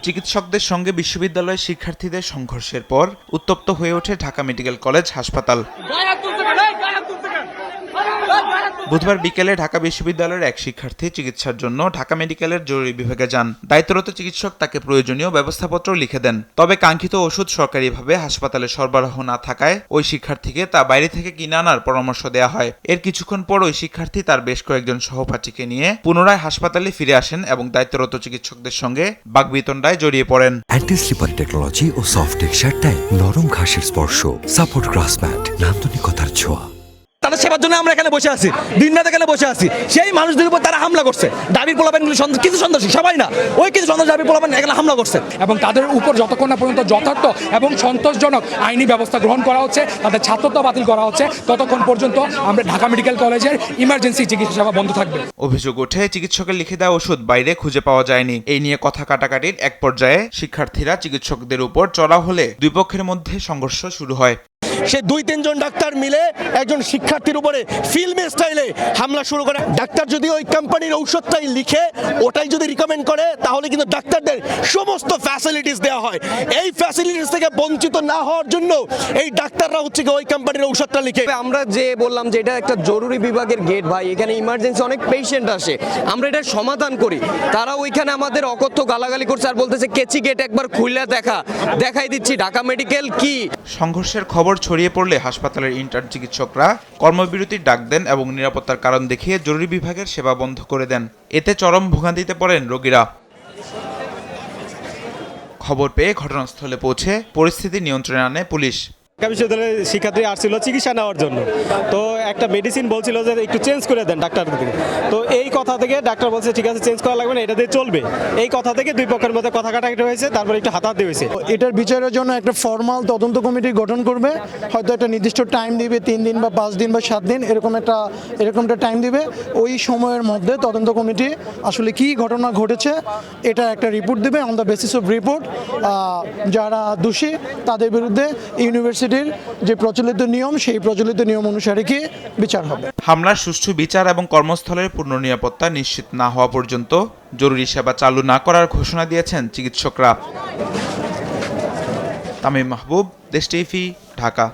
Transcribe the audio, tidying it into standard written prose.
চিকিৎসকদের সঙ্গে বিশ্ববিদ্যালয়ের শিক্ষার্থীদের সংঘর্ষের পর উত্তপ্ত হয়ে ওঠে ঢাকা মেডিকেল কলেজ হাসপাতাল। বুধবার বিকেলে ঢাকা বিশ্ববিদ্যালয়ের এক শিক্ষার্থী চিকিৎসার জন্য ঢাকা মেডিকেলের জরুরি বিভাগে যান। দায়িত্বরত চিকিৎসক তাকে প্রয়োজনীয় ব্যবস্থাপত্র লিখে দেন। তবে কাঙ্ক্ষিত ওষুধ সরকারিভাবে হাসপাতালে সরবরাহ না থাকায় ওই শিক্ষার্থীকে তা বাইরে থেকে কিনে আনার পরামর্শ দেওয়া হয়। এর কিছুক্ষণ পর ওই শিক্ষার্থী তার বেশ কয়েকজন সহপাঠীকে নিয়ে পুনরায় হাসপাতালে ফিরে আসেন এবং দায়িত্বরত চিকিৎসকদের সঙ্গে বাকবিতণ্ডায় জড়িয়ে পড়েন। অ্যান্টি স্লিপার টেকনোলজি ও সফট টেক্সচারটাই নরম ঘাসের স্পর্শ, সাপোর্ট গ্রাসম্যাট, নান্দনিকতার ছোঁয়া। তাদের সেবার জন্য আমরা এখানে বসে আছি, দিন রাত এখানে বসে আছি। সেই মানুষদের উপর তারা হামলা করছে। দাবির পোলাপানগুলি কিছু সন্ত্রাসী, সবাই না, ওই কিছু সন্ত্রাসী দাবির পোলাপান এখানে হামলা করছে এবং তাদের উপর যতক্ষণ না পর্যন্ত যথার্থ এবং সন্তোষজনক আইনি ব্যবস্থা গ্রহণ করা হচ্ছে, তাদের ছাত্রত্ব বাতিল করা হচ্ছে, ততক্ষণ পর্যন্ত আমরা ঢাকা মেডিকেল কলেজের ইমার্জেন্সি চিকিৎসা সেবা বন্ধ থাকবে। অভিযোগ ওঠে চিকিৎসকের লিখে দেওয়া ওষুধ বাইরে খুঁজে পাওয়া যায়নি। এই নিয়ে কথা কাটাকাটির এক পর্যায়ে শিক্ষার্থীরা চিকিৎসকদের উপর চড়াও হলে দুই পক্ষের মধ্যে সংঘর্ষ শুরু হয়। সে 2-3 জন ডাক্তার মিলে একজন শিক্ষার্থীর উপরে ফিল্ম স্টাইলে হামলা শুরু করে। ডাক্তার যদি ওই কোম্পানির ঔষধটাই লিখে ওটাই যদি রিকমেন্ড করে তাহলে কিন্তু ডাক্তারদের সমস্ত ফ্যাসিলিটিস দেওয়া হয়। এই ফ্যাসিলিটিস থেকে বঞ্চিত না হওয়ার জন্য এই ডাক্তাররা হচ্ছে ওই কোম্পানির ঔষধটা লিখে। আমরা যে বললাম যে এটা একটা জরুরি বিভাগের গেট ভাই, এখানে ইমার্জেন্সি অনেক পেশেন্ট আসে, আমরা এটা সমাধান করি। তারা ওইখানে আমাদের অকথ্য গালাগালি করছে আর বলতেছে কেচি গেট একবার খুলে দেখাই দিচ্ছি ঢাকা মেডিকেল কি। সংঘর্ষের খবর ছড়িয়ে পড়লে হাসপাতালের ইন্টার্ন চিকিৎসকরা কর্মবিরতির ডাক দেন এবং নিরাপত্তার কারণ দেখিয়ে জরুরি বিভাগের সেবা বন্ধ করে দেন। এতে চরম ভোগান্তিতে পড়েন রোগীরা। খবর পেয়ে ঘটনাস্থলে পৌঁছে পরিস্থিতি নিয়ন্ত্রণে আনে পুলিশ। ঢাকা বিশ্ববিদ্যালয়ের শিক্ষার্থী আসছিল চিকিৎসা নেওয়ার জন্য, তো একটা মেডিসিন বলছিল যে একটু চেঞ্জ করে দেন ডাক্তারদের। তো এই কথা থেকে ডাক্তার বলছে ঠিক আছে চেঞ্জ করা লাগবে না, এটা দিয়ে চলবে। এই কথা থেকে দুই পক্ষের মধ্যে কথা কাটাকাটি হয়েছে, তারপর একটু হাতাহাতি হয়েছে। এটার বিচারের জন্য একটা ফর্মাল তদন্ত কমিটি গঠন করবে, হয়তো একটা নির্দিষ্ট টাইম দিবে, 3 দিন বা 5 দিন বা 7 দিন এরকমটা টাইম দিবে। ওই সময়ের মধ্যে তদন্ত কমিটি আসলে কি ঘটনা ঘটেছে এটা একটা রিপোর্ট দেবে। On the basis of report যারা দোষী তাদের বিরুদ্ধে ইউনিভার্সিটির যে প্রচলিত নিয়ম সেই প্রচলিত নিয়ম অনুসারে কি বিচার হবে। হামলার সুষ্ঠু বিচার এবং কর্মস্থলের পূর্ণ নিরাপত্তা নিশ্চিত না হওয়া পর্যন্ত জরুরি সেবা চালু না করার ঘোষণা দিয়েছেন চিকিৎসকরা। তামিম মাহবুব, দেশ টিভি, ঢাকা।